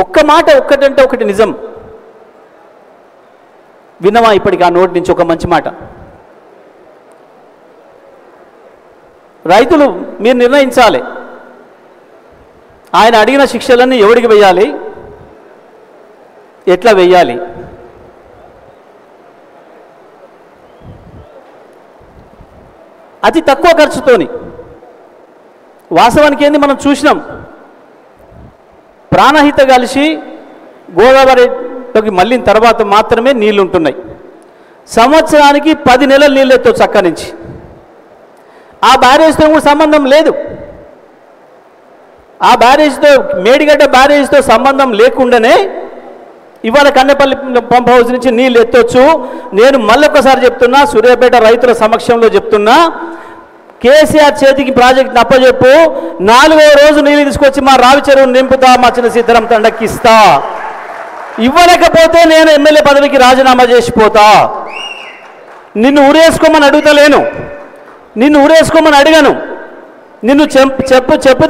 ఒక్క మాట ఒక్కటంటే ఒకటి నిజం. విన్నవా ఇప్పటికి ఆ నోటి నుంచి ఒక మంచి మాట? రైతులు మీరు నిర్ణయించాలి, ఆయన అడిగిన శిక్షలన్నీ ఎవడికి వెయ్యాలి, ఎట్లా వెయ్యాలి. అతి తక్కువ ఖర్చుతోని, వాస్తవానికి ఏంది మనం చూసినాం, ప్రాణహిత కలిసి గోదావరిలోకి మళ్ళిన తర్వాత మాత్రమే నీళ్ళు ఉంటున్నాయి. సంవత్సరానికి 10 నెలలు నీళ్ళు ఎత్తో చక్క నుంచి. ఆ బ్యారేజ్తో కూడా సంబంధం లేదు. ఆ బ్యారేజ్తో, మేడిగడ్డ బ్యారేజ్తో సంబంధం లేకుండానే ఇవాళ కన్నెపల్లి పంప్ హౌస్ నుంచి నీళ్ళు ఎత్తొచ్చు. నేను మళ్ళొక్కసారి చెప్తున్నా, సూర్యాపేట రైతుల సమక్షంలో చెప్తున్నా, కేసీఆర్ చేతికి ప్రాజెక్ట్ని అప్పచెప్పు, 4వ రోజు నీళ్ళు తీసుకొచ్చి మా రావి చెరువును నింపుతా, మా చిన్న సిద్ధరం తండకిస్తా. ఇవ్వలేకపోతే నేను ఎమ్మెల్యే పదవికి రాజీనామా చేసిపోతా. నిన్ను ఊరేసుకోమని అడుగుతలేను, నిన్ను ఊరేసుకోమని అడిగాను. నిన్ను చెప్పు